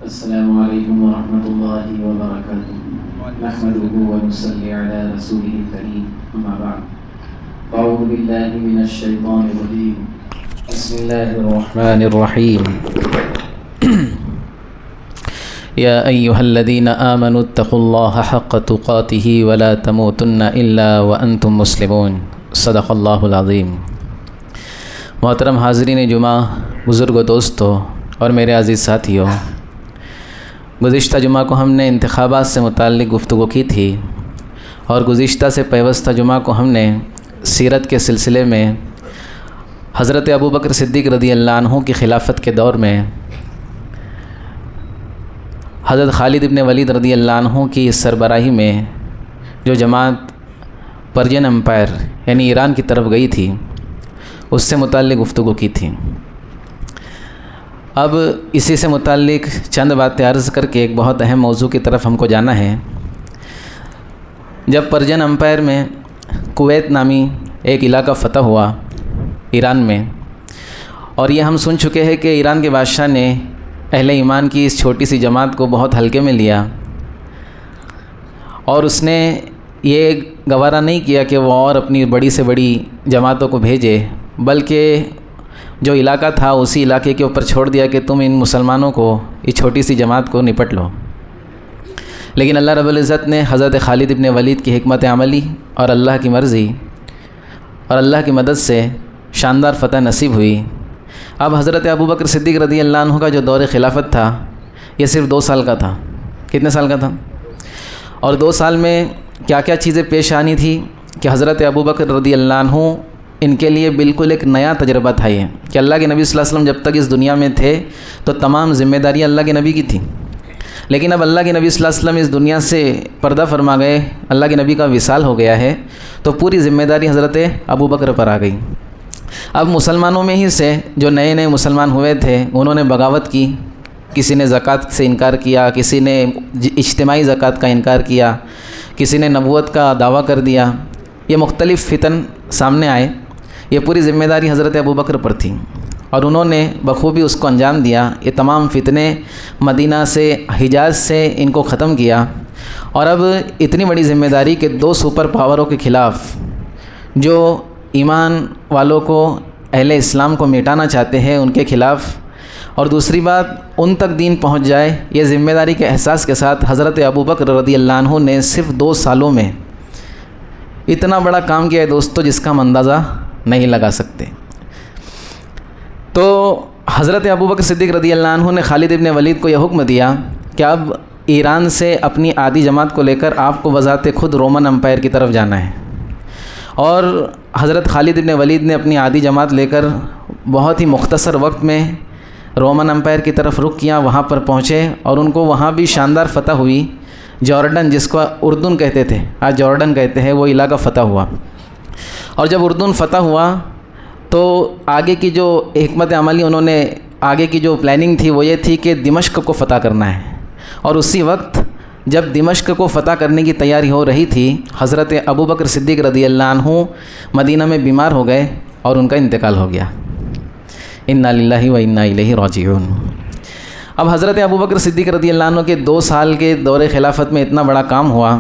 السلام علیکم ورحمۃ اللہ وبرکاتہ نحمده ونصلی علی رسوله الکریم اما بعد اعوذ باللہ من الشیطان الرجیم بسم اللہ الرحمن الرحیم یا ایہا الذین آمنوا اتقوا اللہ حق تقاته ولا تموتن الا وانتم مسلمون صدق اللہ العظیم۔ محترم حاضرین جمعہ، بزرگ و دوستو اور میرے عزیز ساتھیوں، گزشتہ جمعہ کو ہم نے انتخابات سے متعلق گفتگو کی تھی اور گزشتہ سے پیوستہ جمعہ کو ہم نے سیرت کے سلسلے میں حضرت ابوبکر صدیق رضی اللہ عنہ کی خلافت کے دور میں حضرت خالد ابن ولید رضی اللہ عنہ کی سربراہی میں جو جماعت پرجن امپائر یعنی ایران کی طرف گئی تھی اس سے متعلق گفتگو کی تھی۔ اب اسی سے متعلق چند باتیں عرض کر کے ایک بہت اہم موضوع کی طرف ہم کو جانا ہے۔ جب پرجن امپائر میں کویت نامی ایک علاقہ فتح ہوا ایران میں، اور یہ ہم سن چکے ہیں کہ ایران کے بادشاہ نے اہل ایمان کی اس چھوٹی سی جماعت کو بہت ہلکے میں لیا اور اس نے یہ گوارا نہیں کیا کہ وہ اور اپنی بڑی سے بڑی جماعتوں کو بھیجے، بلکہ جو علاقہ تھا اسی علاقے کے اوپر چھوڑ دیا کہ تم ان مسلمانوں کو، اس چھوٹی سی جماعت کو نپٹ لو۔ لیکن اللہ رب العزت نے حضرت خالد ابن ولید کی حکمت عملی اور اللہ کی مرضی اور اللہ کی مدد سے شاندار فتح نصیب ہوئی۔ اب حضرت ابوبکر صدیق رضی اللہ عنہ کا جو دور خلافت تھا یہ صرف 2 سال کا تھا۔ کتنے سال کا تھا؟ اور 2 سال میں کیا کیا چیزیں پیش آنی تھی کہ حضرت ابوبکر رضی اللہ عنہ ان کے لیے بالکل ایک نیا تجربہ تھا یہ کہ اللہ کے نبی صلی اللہ علیہ وسلم جب تک اس دنیا میں تھے تو تمام ذمہ داریاں اللہ کے نبی کی تھیں، لیکن اب اللہ کے نبی صلی اللہ علیہ وسلم اس دنیا سے پردہ فرما گئے، اللہ کے نبی کا وصال ہو گیا ہے، تو پوری ذمہ داری حضرت ابوبکر پر آ گئی۔ اب مسلمانوں میں ہی سے جو نئے نئے مسلمان ہوئے تھے انہوں نے بغاوت کی، کسی نے زکوٰۃ سے انکار کیا، کسی نے اجتماعی زکوٰۃ کا انکار کیا، کسی نے نبوت کا دعویٰ کر دیا۔ یہ مختلف فتن سامنے آئے، یہ پوری ذمہ داری حضرت ابوبکر پر تھی اور انہوں نے بخوبی اس کو انجام دیا۔ یہ تمام فتنے مدینہ سے، حجاز سے ان کو ختم کیا، اور اب اتنی بڑی ذمہ داری کہ 2 سپر پاوروں کے خلاف جو ایمان والوں کو، اہل اسلام کو مٹانا چاہتے ہیں ان کے خلاف، اور دوسری بات ان تک دین پہنچ جائے، یہ ذمہ داری کے احساس کے ساتھ حضرت ابوبکر رضی اللہ عنہ نے صرف 2 سالوں میں اتنا بڑا کام کیا ہے دوستو جس کا ہم اندازہ نہیں لگا سکتے۔ تو حضرت ابوبکر صدیق رضی اللہ عنہ نے خالد ابن ولید کو یہ حکم دیا کہ اب ایران سے اپنی آدھی جماعت کو لے کر آپ کو بذات خود رومن امپائر کی طرف جانا ہے، اور حضرت خالد ابن ولید نے اپنی آدھی جماعت لے کر بہت ہی مختصر وقت میں رومن امپائر کی طرف رخ کیا، وہاں پر پہنچے اور ان کو وہاں بھی شاندار فتح ہوئی۔ جارڈن، جس کو اردن کہتے تھے، آج جارڈن کہتے ہیں، وہ علاقہ فتح ہوا، اور جب اردن فتح ہوا تو آگے کی جو حکمت عملی انہوں نے، آگے کی جو پلاننگ تھی وہ یہ تھی کہ دمشق کو فتح کرنا ہے، اور اسی وقت جب دمشق کو فتح کرنے کی تیاری ہو رہی تھی حضرت ابوبکر صدیق رضی اللہ عنہ مدینہ میں بیمار ہو گئے اور ان کا انتقال ہو گیا۔ انا للہ و انا الیہ راجعون۔ اب حضرت ابوبکر صدیق رضی اللہ عنہ کے 2 سال کے دور خلافت میں اتنا بڑا کام ہوا،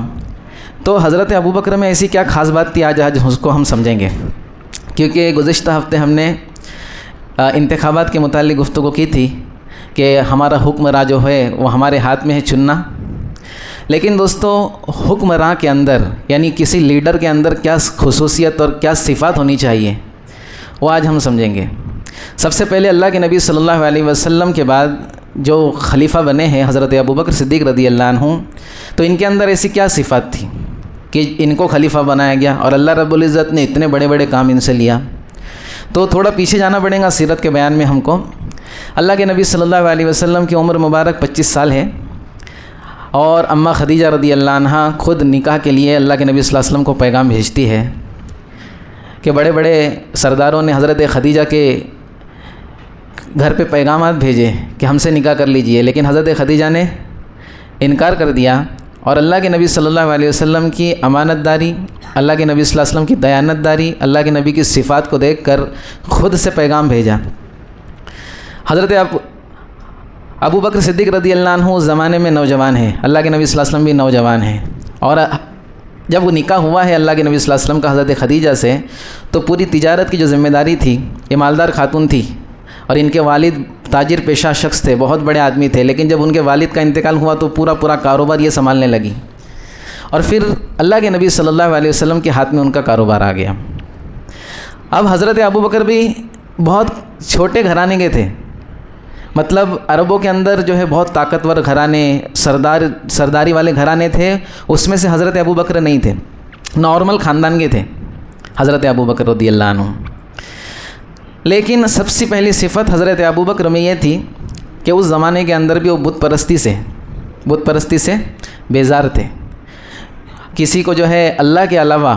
تو حضرت ابوبکر میں ایسی کیا خاص بات تھی، آج اس کو ہم سمجھیں گے، کیونکہ گزشتہ ہفتے ہم نے انتخابات کے متعلق گفتگو کی تھی کہ ہمارا حکمراں جو ہے وہ ہمارے ہاتھ میں ہے چننا، لیکن دوستو حکمراں کے اندر یعنی کسی لیڈر کے اندر کیا خصوصیت اور کیا صفات ہونی چاہیے وہ آج ہم سمجھیں گے۔ سب سے پہلے اللہ کے نبی صلی اللہ علیہ وسلم کے بعد جو خلیفہ بنے ہیں حضرت ابوبکر صدیق رضی اللہ عنہ، تو ان کے اندر ایسی کیا صفات تھی کہ ان کو خلیفہ بنایا گیا اور اللہ رب العزت نے اتنے بڑے بڑے کام ان سے لیا۔ تو تھوڑا پیچھے جانا پڑے گا سیرت کے بیان میں ہم کو۔ اللہ کے نبی صلی اللہ علیہ وسلم کی عمر مبارک 25 سال ہے، اور اماں خدیجہ رضی اللہ عنہ خود نکاح کے لیے اللہ کے نبی صلی اللہ علیہ وسلم کو پیغام بھیجتی ہے کہ بڑے بڑے سرداروں نے حضرت خدیجہ کے گھر پہ پیغامات بھیجے کہ ہم سے نکاح کر لیجئے، لیکن حضرت خدیجہ نے انکار کر دیا، اور اللہ کے نبی صلی اللہ علیہ وسلم کی امانت داری، اللہ کے نبی صلی اللہ علیہ وسلم کی دیانت داری، اللہ کے نبی کی صفات کو دیکھ کر خود سے پیغام بھیجا۔ ابو بکر صدیق رضی اللہ عنہ اس زمانے میں نوجوان ہیں، اللہ کے نبی صلی اللہ علیہ وسلم بھی نوجوان ہیں، اور جب وہ نکاح ہوا ہے اللہ کے نبی صلی اللہ علیہ وسلم کا حضرت خدیجہ سے، تو پوری تجارت کی جو ذمہ داری تھی، یہ مالدار خاتون تھی، اور ان کے والد تاجر پیشہ شخص تھے، بہت بڑے آدمی تھے، لیکن جب ان کے والد کا انتقال ہوا تو پورا کاروبار یہ سنبھالنے لگی، اور پھر اللہ کے نبی صلی اللہ علیہ وسلم کے ہاتھ میں ان کا کاروبار آ گیا۔ اب حضرت ابو بکر بھی بہت چھوٹے گھرانے کے تھے، مطلب عربوں کے اندر جو ہے بہت طاقتور گھرانے، سرداری والے گھرانے تھے، اس میں سے حضرت ابو بکر نہیں تھے، نارمل خاندان کے تھے حضرت ابو بکر رضی اللہ عنہ۔ لیکن سب سے پہلی صفت حضرت ابو بکر میں یہ تھی کہ اس زمانے کے اندر بھی وہ بت پرستی سے بیزار تھے۔ کسی کو جو ہے اللہ کے علاوہ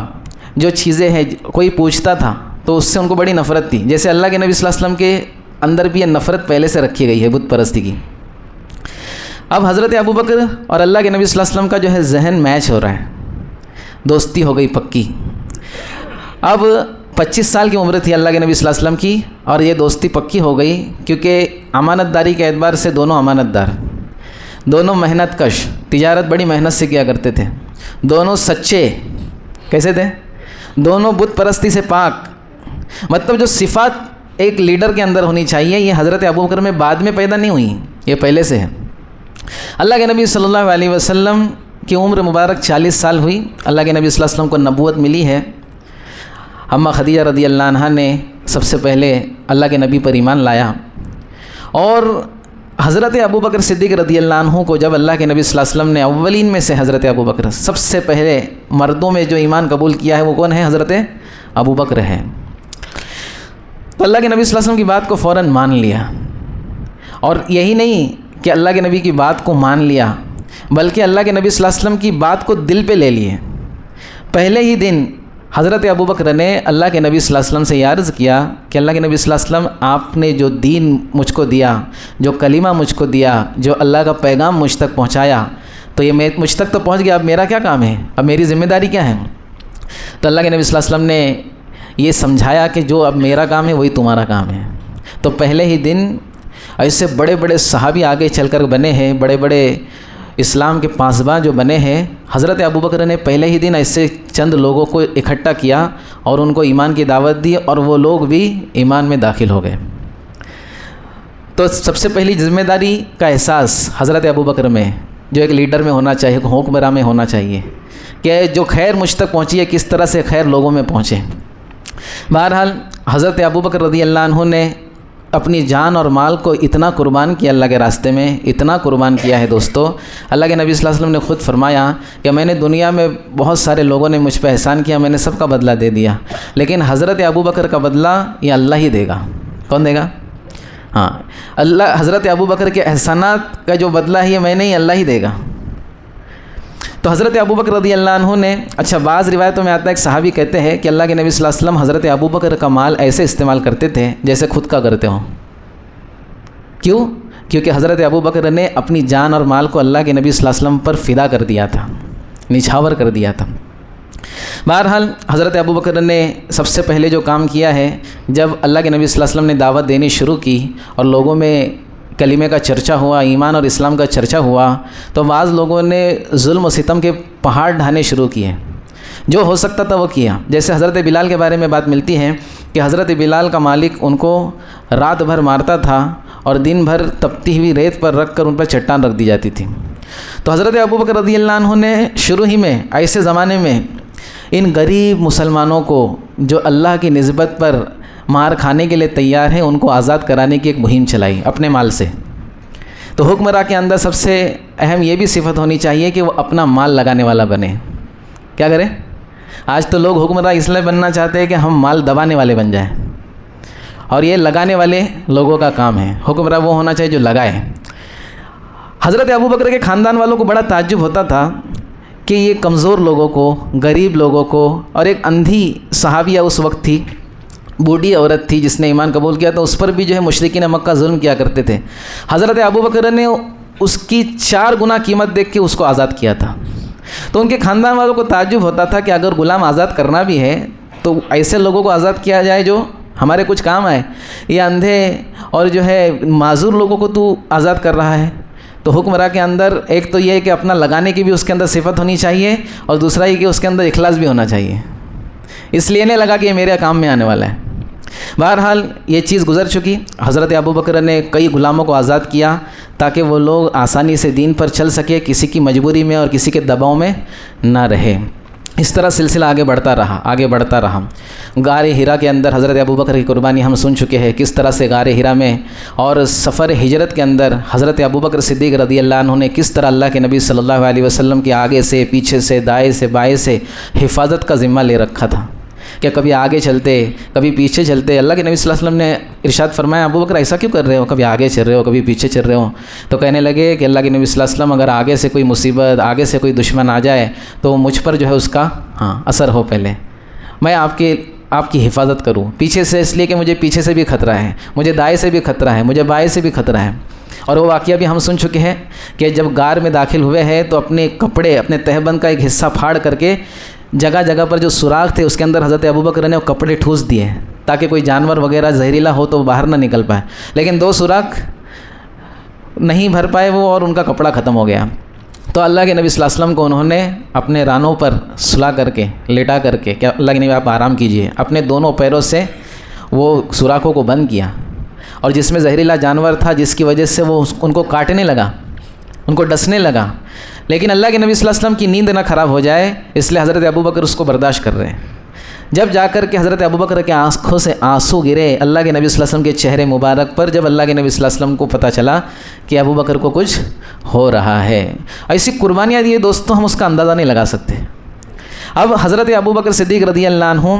جو چیزیں ہیں کوئی پوچھتا تھا تو اس سے ان کو بڑی نفرت تھی، جیسے اللہ کے نبی صلی اللہ علیہ وسلم کے اندر بھی یہ نفرت پہلے سے رکھی گئی ہے بت پرستی کی۔ اب حضرت ابو بکر اور اللہ کے نبی صلی اللہ علیہ وسلم کا جو ہے ذہن میچ ہو رہا ہے، دوستی ہو گئی پکی۔ اب 25 سال کی عمر تھی اللہ کے نبی صلی اللہ علیہ وسلم کی، اور یہ دوستی پکی ہو گئی، کیونکہ امانت داری کے اعتبار سے دونوں امانت دار، دونوں محنت کش، تجارت بڑی محنت سے کیا کرتے تھے، دونوں سچے، کیسے تھے، دونوں بت پرستی سے پاک۔ مطلب جو صفات ایک لیڈر کے اندر ہونی چاہیے، یہ حضرت ابو بکر میں بعد میں پیدا نہیں ہوئی، یہ پہلے سے ہے۔ اللہ کے نبی صلی اللہ علیہ وسلم کی عمر مبارک 40 سال ہوئی، اللہ کے نبی صلی اللہ علیہ وسلم کو نبوت ملی ہے۔ اماں خدیجہ رضی اللہ عنہا نے سب سے پہلے اللہ کے نبی پر ایمان لایا، اور حضرت ابو بکر صدیق رضی اللہ عنہ کو جب اللہ کے نبی صلی اللہ علیہ وسلم نے اولین میں سے حضرت ابو بکر سب سے پہلے مردوں میں جو ایمان قبول کیا ہے وہ کون ہے، حضرت ابو بکر ہے۔ تو اللہ کے نبی صلی اللہ علیہ وسلم کی بات کو فوراً مان لیا، اور یہی نہیں کہ اللہ کے نبی کی بات کو مان لیا، بلکہ اللہ کے نبی صلی اللہ علیہ وسلم کی بات کو دل پہ لے لیے۔ پہلے ہی دن حضرت ابو بکر نے اللہ کے نبی صلی اللہ علیہ وسلم سے یہ عرض کیا کہ اللہ کے نبی صلی اللہ علیہ وسلم، آپ نے جو دین مجھ کو دیا، جو کلمہ مجھ کو دیا، جو اللہ کا پیغام مجھ تک پہنچایا، تو یہ مجھ تک تو پہنچ گیا، اب میرا کیا کام ہے، اب میری ذمہ داری کیا ہے؟ تو اللہ کے نبی صلی اللہ علیہ وسلم نے یہ سمجھایا کہ جو اب میرا کام ہے وہی تمہارا کام ہے۔ تو پہلے ہی دن ایسے بڑے بڑے صحابی آگے چل کر بنے ہیں، بڑے بڑے اسلام کے پاسباں جو بنے ہیں، حضرت ابو بکر نے پہلے ہی دن ایسے چند لوگوں کو اکٹھا کیا اور ان کو ایمان کی دعوت دی، اور وہ لوگ بھی ایمان میں داخل ہو گئے۔ تو سب سے پہلی ذمہ داری کا احساس حضرت ابو بکر میں، جو ایک لیڈر میں ہونا چاہیے، ایک حکمراں میں ہونا چاہیے، کہ جو خیر مجھ تک پہنچی ہے کس طرح سے خیر لوگوں میں پہنچے۔ بہرحال حضرت ابو بکر رضی اللہ عنہ نے اپنی جان اور مال کو اتنا قربان کیا اللہ کے راستے میں، اتنا قربان کیا ہے دوستو، اللہ کے نبی صلی اللہ علیہ وسلم نے خود فرمایا کہ میں نے دنیا میں بہت سارے لوگوں نے مجھ پہ احسان کیا، میں نے سب کا بدلہ دے دیا، لیکن حضرت ابو بکر کا بدلہ یہ اللہ ہی دے گا۔ کون دے گا؟ ہاں، اللہ۔ حضرت ابو بکر کے احسانات کا جو بدلہ ہے یہ میں نہیں، اللہ ہی دے گا۔ تو حضرت ابو بکر رضی اللہ عنہ نے، اچھا بعض روایتوں میں آتا ہے، ایک صحابی کہتے ہیں کہ اللہ کے نبی صلی اللہ علیہ وسلم حضرت ابو بکر کا مال ایسے استعمال کرتے تھے جیسے خود کا کرتے ہوں۔ کیوں؟ کیونکہ حضرت ابو بکر نے اپنی جان اور مال کو اللہ کے نبی صلی اللہ علیہ وسلم پر فدا کر دیا تھا، نچھاور کر دیا تھا۔ بہرحال حضرت ابو بکر نے سب سے پہلے جو کام کیا ہے، جب اللہ کے نبی صلی اللہ علیہ وسلم نے دعوت دینی شروع کی اور لوگوں میں کلمے کا چرچا ہوا، ایمان اور اسلام کا چرچا ہوا، تو بعض لوگوں نے ظلم و ستم کے پہاڑ ڈھانے شروع کیے، جو ہو سکتا تھا وہ کیا۔ جیسے حضرت بلال کے بارے میں بات ملتی ہے کہ حضرت بلال کا مالک ان کو رات بھر مارتا تھا اور دن بھر تپتی ہوئی ریت پر رکھ کر ان پر چٹان رکھ دی جاتی تھی۔ تو حضرت ابو بکر رضی اللہ عنہ نے شروع ہی میں ایسے زمانے میں ان غریب مسلمانوں کو جو اللہ کی نسبت پر مار کھانے کے لیے تیار ہیں، ان کو آزاد کرانے کی ایک مہم چلائی اپنے مال سے۔ تو حکمراں کے اندر سب سے اہم یہ بھی صفت ہونی چاہیے کہ وہ اپنا مال لگانے والا بنے۔ کیا کرے؟ آج تو لوگ حکمراں اس لیے بننا چاہتے ہیں کہ ہم مال دبانے والے بن جائیں، اور یہ لگانے والے لوگوں کا کام ہے۔ حکمراں وہ ہونا چاہیے جو لگائے۔ حضرت ابو بکر کے خاندان والوں کو بڑا تعجب ہوتا تھا کہ یہ کمزور لوگوں کو، غریب لوگوں کو، اور ایک اندھی صحابیہ اس وقت تھی، بوڑھی عورت تھی جس نے ایمان قبول کیا، تو اس پر بھی جو ہے مشرکین مکہ ظلم کیا کرتے تھے۔ حضرت ابو بکر نے اس کی 4 گنا قیمت دیکھ کے اس کو آزاد کیا تھا۔ تو ان کے خاندان والوں کو تعجب ہوتا تھا کہ اگر غلام آزاد کرنا بھی ہے تو ایسے لوگوں کو آزاد کیا جائے جو ہمارے کچھ کام آئے. یہ اندھے اور جو ہے معذور لوگوں کو تو آزاد کر رہا ہے. تو حکمراں کے اندر ایک تو یہ ہے کہ اپنا لگانے کی بھی اس کے اندر صفت ہونی چاہیے، اور دوسرا یہ کہ اس کے اندر اخلاص بھی ہونا چاہیے. اس لیے نہیں لگا کہ یہ میرے کام میں آنے والا ہے. بہرحال یہ چیز گزر چکی. حضرت ابوبکر نے کئی غلاموں کو آزاد کیا تاکہ وہ لوگ آسانی سے دین پر چل سکے، کسی کی مجبوری میں اور کسی کے دباؤ میں نہ رہے. اس طرح سلسلہ آگے بڑھتا رہا. غار ہرا کے اندر حضرت ابوبکر کی قربانی ہم سن چکے ہیں، کس طرح سے غار ہرا میں اور سفر ہجرت کے اندر حضرت ابوبکر صدیق رضی اللہ عنہ نے کس طرح اللہ کے نبی صلی اللہ علیہ وسلم کے آگے سے، پیچھے سے، دائیں سے، بائیں سے حفاظت کا ذمہ لے رکھا تھا کہ کبھی آگے چلتے کبھی پیچھے چلتے. اللہ کے نبی صلی اللہ علیہ وسلم نے ارشاد فرمایا ابوبکر ایسا کیوں کر رہے ہو، کبھی آگے چل رہے ہو کبھی پیچھے چل رہے ہو. تو کہنے لگے کہ اللہ کے نبی صلی اللہ علیہ وسلم اگر آگے سے کوئی مصیبت، آگے سے کوئی دشمن آ جائے تو مجھ پر جو ہے اس کا اثر ہو، پہلے میں آپ کی حفاظت کروں. پیچھے سے اس لیے کہ مجھے پیچھے سے بھی خطرہ ہے، مجھے دائیں سے بھی خطرہ ہے، مجھے بائیں سے بھی خطرہ ہے. اور وہ واقعہ بھی ہم سن چکے ہیں کہ جب غار میں داخل ہوئے ہیں تو اپنے کپڑے، اپنے تہبند کا ایک حصہ پھاڑ کر کے جگہ جگہ پر جو سوراخ تھے اس کے اندر حضرت ابوبکر نے وہ کپڑے ٹھوس دیے تاکہ کوئی جانور وغیرہ زہریلا ہو تو وہ باہر نہ نکل پائے. لیکن 2 سوراخ نہیں بھر پائے وہ، اور ان کا کپڑا ختم ہو گیا. تو اللہ کے نبی صلی اللہ علیہ وسلم کو انہوں نے اپنے رانوں پر سلا کر کے، لٹا کر کے کہ اللہ کے نبی آپ آرام کیجئے، اپنے دونوں پیروں سے وہ سوراخوں کو بند کیا. اور جس میں زہریلا جانور تھا جس کی وجہ سے وہ ان کو کاٹنے لگا، ان کو ڈسنے لگا، لیکن اللہ کے نبی صلی اللہ علیہ وسلم کی نیند نہ خراب ہو جائے اس لیے حضرت ابوبکر اس کو برداشت کر رہے ہیں. جب جا کر کے حضرت ابوبکر کے آنکھوں سے آنسو گرے اللہ کے نبی صلی اللہ علیہ وسلم کے چہرے مبارک پر، جب اللہ کے نبی صلی اللہ علیہ وسلم کو پتہ چلا کہ ابوبکر کو کچھ ہو رہا ہے. ایسی قربانیاں دیے دوستوں، ہم اس کا اندازہ نہیں لگا سکتے. اب حضرت ابوبکر صدیق رضی اللہ عنہ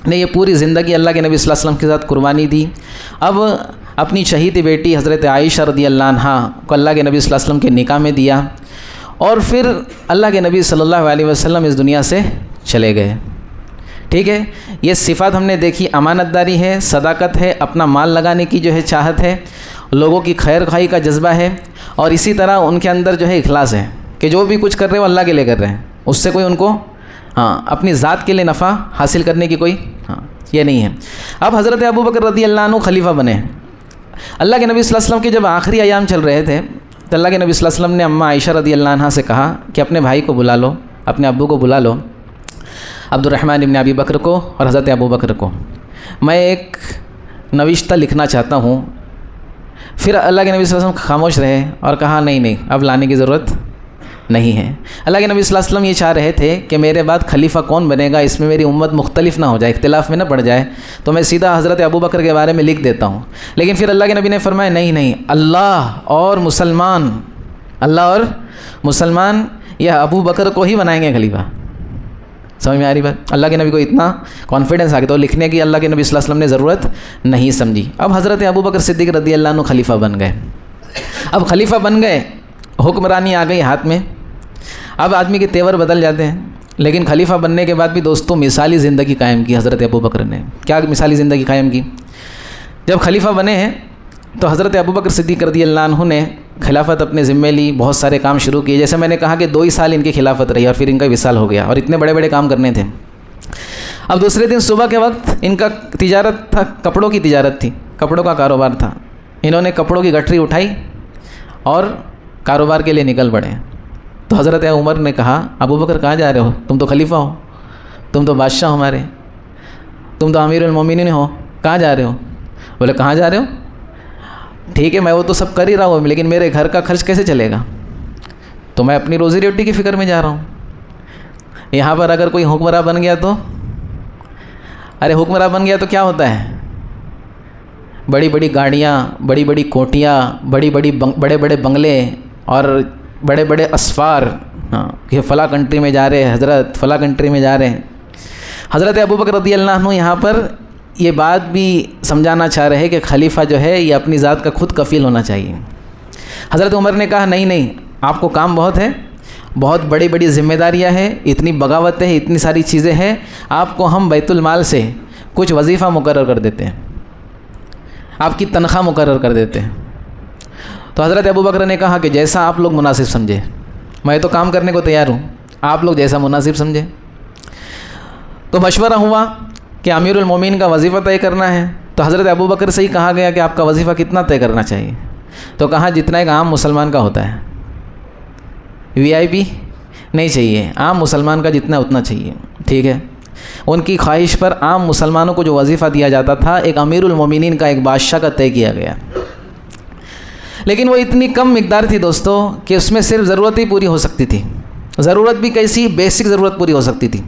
نے یہ پوری زندگی اللہ کے نبی صلی اللہ علیہ وسلم کے ساتھ قربانی دی. اب اپنی شہید بیٹی حضرت عائشہ رضی اللہ عنہا کو اللہ کے نبی صلی اللہ علیہ وسلم کے نکاح میں دیا، اور پھر اللہ کے نبی صلی اللہ علیہ وسلم اس دنیا سے چلے گئے. ٹھیک ہے، یہ صفات ہم نے دیکھی، امانت داری ہے، صداقت ہے، اپنا مال لگانے کی جو ہے چاہت ہے، لوگوں کی خیر خواہی کا جذبہ ہے، اور اسی طرح ان کے اندر جو ہے اخلاص ہے کہ جو بھی کچھ کر رہے ہیں وہ اللہ کے لیے کر رہے ہیں، اس سے کوئی ان کو اپنی ذات کے لیے نفع حاصل کرنے کی کوئی یہ نہیں ہے. اب حضرت ابوبکر رضی اللہ عنہ خلیفہ بنے. اللہ کے نبی صلی اللہ علیہ وسلم کے جب آخری ایام چل رہے تھے تو اللہ کے نبی صلی اللہ علیہ وسلم نے اماں عائشہ رضی اللہ عنہا سے کہا کہ اپنے بھائی کو بلا لو، اپنے ابو کو بلا لو، عبد الرحمن ابن ابی بکر کو اور حضرت ابوبکر کو، میں ایک نوشتہ لکھنا چاہتا ہوں. پھر اللہ کے نبی صلی اللہ علیہ وسلم خاموش رہے اور کہا نہیں اب لانے کی ضرورت نہیں ہے. اللہ کے نبی صلی اللہ علیہ وسلم یہ چاہ رہے تھے کہ میرے بعد خلیفہ کون بنے گا، اس میں میری امت مختلف نہ ہو جائے، اختلاف میں نہ پڑ جائے، تو میں سیدھا حضرت ابوبکر کے بارے میں لکھ دیتا ہوں. لیکن پھر اللہ کے نبی نے فرمایا نہیں اللہ اور مسلمان یہ ابوبکر کو ہی بنائیں گے خلیفہ. سمجھ میں آ رہی بات؟ اللہ کے نبی کو اتنا کانفیڈنس آ گیا تو لکھنے کی اللہ کے نبی صلی اللہ علیہ وسلم نے ضرورت نہیں سمجھی. اب حضرت ابوبکر صدیق رضی اللہ عنہ خلیفہ بن گئے. اب خلیفہ بن گئے، حکمرانی آ گئی ہاتھ میں. اب آدمی کے تیور بدل جاتے ہیں، لیکن خلیفہ بننے کے بعد بھی دوستوں مثالی زندگی قائم کی حضرت ابوبکر نے. کیا مثالی زندگی قائم کی؟ جب خلیفہ بنے ہیں تو حضرت ابوبکر صدیق رضی اللہ عنہ نے خلافت اپنے ذمے لی، بہت سارے کام شروع کیے. جیسے میں نے کہا کہ 2 ہی سال ان کی خلافت رہی اور پھر ان کا وصال ہو گیا، اور اتنے بڑے بڑے کام کرنے تھے. اب دوسرے دن صبح کے وقت ان کا تجارت تھا، کپڑوں کی تجارت تھی، کپڑوں کا کاروبار تھا. انہوں نے کپڑوں کی گٹھری اٹھائی اور کاروبار کے لیے نکل پڑے. تو حضرت عمر نے کہا ابوبکر کہاں جا رہے ہو، تم تو خلیفہ ہو، تم تو بادشاہ ہو ہمارے، تم تو امیر المومنین ہو، کہاں جا رہے ہو؟ بولے کہاں جا رہے ہو؟ ٹھیک ہے میں وہ تو سب کر ہی رہا ہوں، لیکن میرے گھر کا خرچ کیسے چلے گا؟ تو میں اپنی روزی روٹی کی فکر میں جا رہا ہوں. یہاں پر اگر کوئی حکمراں بن گیا تو حکمراں بن گیا تو کیا ہوتا ہے؟ بڑی بڑی گاڑیاں، بڑی بڑی کوٹیاں، بڑے بڑے بنگلے اور بڑے بڑے اسفار، کہ فلاں کنٹری میں جا رہے ہیں حضرت، فلاں کنٹری میں جا رہے ہیں. حضرت ابوبکر رضی اللہ عنہ یہاں پر یہ بات بھی سمجھانا چاہ رہے ہیں کہ خلیفہ جو ہے یہ اپنی ذات کا خود کفیل ہونا چاہیے. حضرت عمر نے کہا نہیں آپ کو کام بہت ہے، بہت بڑی بڑی ذمہ داریاں ہیں، اتنی بغاوتیں ہیں، اتنی ساری چیزیں ہیں، آپ کو ہم بیت المال سے کچھ وظیفہ مقرر کر دیتے ہیں، آپ کی تنخواہ مقرر کر دیتے ہیں. تو حضرت ابوبکر نے کہا کہ جیسا آپ لوگ مناسب سمجھے، میں تو کام کرنے کو تیار ہوں، آپ لوگ جیسا مناسب سمجھے. تو مشورہ ہوا کہ امیر المومنین کا وظیفہ طے کرنا ہے تو حضرت ابوبکر سے ہی کہا گیا کہ آپ کا وظیفہ کتنا طے کرنا چاہیے، تو کہا جتنا ایک عام مسلمان کا ہوتا ہے، VIP نہیں چاہیے، عام مسلمان کا جتنا اتنا چاہیے، ٹھیک ہے۔ ان کی خواہش پر عام مسلمانوں کو جو وظیفہ دیا جاتا تھا ایک امیر المومنین کا، ایک بادشاہ کا طے کیا گیا، لیکن وہ اتنی کم مقدار تھی دوستو کہ اس میں صرف ضرورت ہی پوری ہو سکتی تھی، ضرورت بھی کیسی، بیسک ضرورت پوری ہو سکتی تھی۔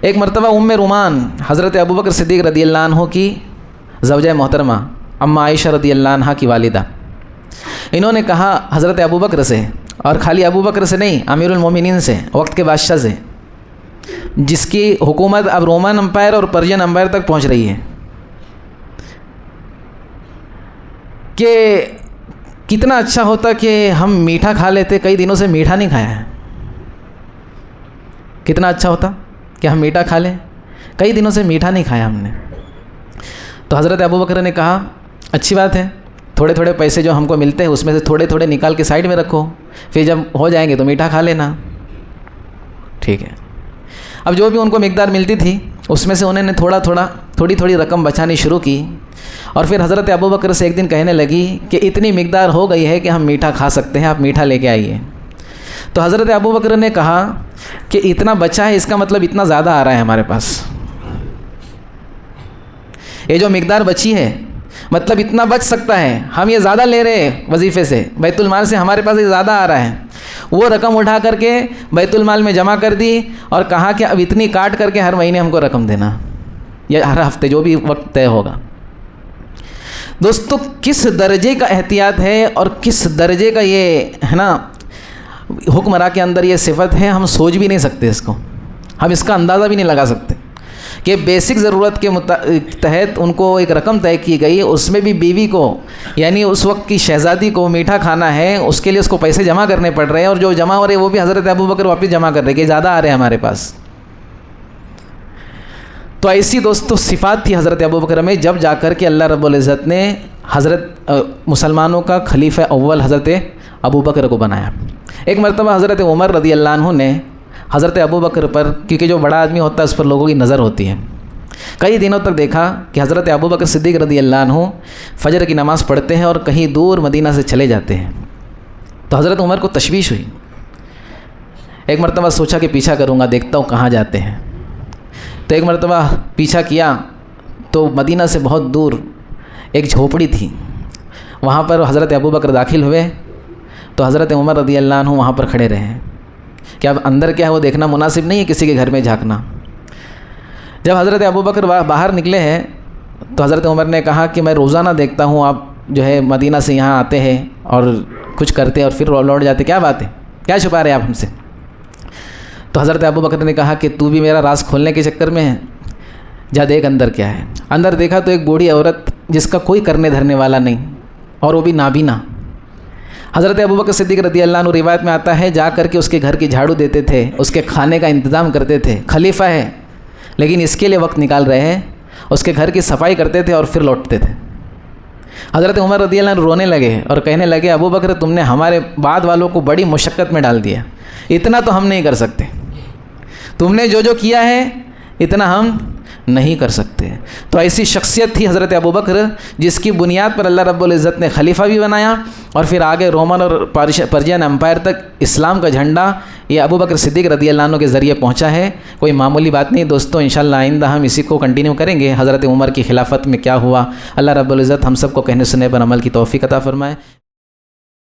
ایک مرتبہ رومان حضرت ابوبکر صدیق رضی اللہ عنہ کی زوجہ محترمہ اماں عائشہ رضی اللہ عنہ کی والدہ، انہوں نے کہا حضرت ابوبکر سے، اور خالی ابوبکر سے نہیں، امیر المومنین سے، وقت کے بادشاہ سے، جس کی حکومت اب رومن امپائر اور پرشین امپائر تک پہنچ رہی ہے، کہ کتنا اچھا ہوتا کہ ہم میٹھا کھا لیتے، کئی دنوں سے میٹھا نہیں کھایا ہے، کتنا اچھا ہوتا کہ ہم میٹھا کھا لیں، کئی دنوں سے میٹھا نہیں کھایا ہم نے۔ تو حضرت ابوبکر نے کہا اچھی بات ہے، تھوڑے تھوڑے پیسے جو ہم کو ملتے ہیں اس میں سے تھوڑے تھوڑے نکال کے سائڈ میں رکھو، پھر جب ہو جائیں گے تو میٹھا کھا لینا، ٹھیک ہے۔ اب جو بھی ان کو مقدار ملتی تھی اس میں سے انہوں نے تھوڑی تھوڑی رقم بچانی شروع کی، اور پھر حضرت ابوبکر سے ایک دن کہنے لگی کہ اتنی مقدار ہو گئی ہے کہ ہم میٹھا کھا سکتے ہیں، آپ میٹھا لے کے آئیے۔ تو حضرت ابوبکر نے کہا کہ اتنا بچا ہے، اس کا مطلب اتنا زیادہ آ رہا ہے ہمارے پاس، یہ جو مقدار بچی ہے مطلب اتنا بچ سکتا ہے، ہم یہ زیادہ لے رہے ہیں وظیفے سے، بیت المال سے ہمارے پاس یہ زیادہ آ رہا ہے۔ وہ رقم اٹھا کر کے بیت المال میں جمع کر دی اور کہا کہ اب اتنی کاٹ کر کے ہر مہینے ہم کو رقم دینا، یا ہر ہفتے جو بھی وقت طے ہوگا۔ دوستو کس درجے کا احتیاط ہے اور کس درجے کا یہ ہے نا حکمراں کے اندر یہ صفت ہے، ہم سوچ بھی نہیں سکتے اس کو، ہم اس کا اندازہ بھی نہیں لگا سکتے کہ بیسک ضرورت کے تحت ان کو ایک رقم طے کی گئی، اس میں بھی بیوی کو یعنی اس وقت کی شہزادی کو میٹھا کھانا ہے، اس کے لیے اس کو پیسے جمع کرنے پڑ رہے ہیں، اور جو جمع ہو رہے ہیں وہ بھی حضرت ابوبکر واپس جمع کر رہے ہیں کہ زیادہ آ رہے ہیں ہمارے پاس۔ تو ایسی دوستو صفات تھی حضرت ابوبکر میں، جب جا کر کے اللہ رب العزت نے حضرت مسلمانوں کا خلیفہ اول حضرت ابوبکر کو بنایا۔ ایک مرتبہ حضرت عمر رضی اللہ عنہ نے حضرت ابوبکر پر، کیونکہ جو بڑا آدمی ہوتا ہے اس پر لوگوں کی نظر ہوتی ہے، کئی دنوں تک دیکھا کہ حضرت ابوبکر صدیق رضی اللہ عنہ فجر کی نماز پڑھتے ہیں اور کہیں دور مدینہ سے چلے جاتے ہیں۔ تو حضرت عمر کو تشویش ہوئی، ایک مرتبہ سوچا کہ پیچھا کروں گا، دیکھتا ہوں کہاں جاتے ہیں۔ تو ایک مرتبہ پیچھا کیا تو مدینہ سے بہت دور ایک جھوپڑی تھی، وہاں پر حضرت ابوبکر داخل ہوئے تو حضرت عمر رضی اللہ عنہ وہاں پر کھڑے رہے کہ اب اندر کیا ہے وہ دیکھنا مناسب نہیں ہے، کسی کے گھر میں جھانکنا۔ جب حضرت ابوبکر باہر نکلے ہیں تو حضرت عمر نے کہا کہ میں روزانہ دیکھتا ہوں آپ جو ہے مدینہ سے یہاں آتے ہیں اور کچھ کرتے ہیں اور پھر لوٹ جاتے، کیا بات ہے، کیا چھپا رہے ہیں آپ ہم سے؟ تو حضرت ابوبکر نے کہا کہ تو بھی میرا راز کھولنے کے چکر میں ہے، جا دیکھ اندر کیا ہے۔ اندر دیکھا تو ایک بوڑھی عورت جس کا کوئی کرنے دھرنے والا نہیں، اور وہ بھی نابینا۔ حضرت ابوبکر صدیق رضی اللہ عنہ روایت میں آتا ہے جا کر کے اس کے گھر کی جھاڑو دیتے تھے، اس کے کھانے کا انتظام کرتے تھے، خلیفہ ہے لیکن اس کے لیے وقت نکال رہے ہیں، اس کے گھر کی صفائی کرتے تھے اور پھر لوٹتے تھے۔ حضرت عمر رضی اللہ عنہ رونے لگے اور کہنے لگے ابوبکر تم نے ہمارے بعد والوں کو بڑی مشقت میں ڈال دیا، اتنا تو ہم نہیں کر سکتے، تم نے جو کیا ہے اتنا ہم نہیں کر سکتے۔ تو ایسی شخصیت تھی حضرت ابوبکر جس کی بنیاد پر اللہ رب العزت نے خلیفہ بھی بنایا، اور پھر آگے رومن اور پرشین امپائر تک اسلام کا جھنڈا یہ ابوبکر صدیق رضی اللہ عنہ کے ذریعے پہنچا ہے، کوئی معمولی بات نہیں دوستو۔ انشاءاللہ آئندہ ہم اسی کو کنٹینیو کریں گے، حضرت عمر کی خلافت میں کیا ہوا۔ اللہ رب العزت ہم سب کو کہنے سننے پر عمل کی توفیق عطا فرمائے۔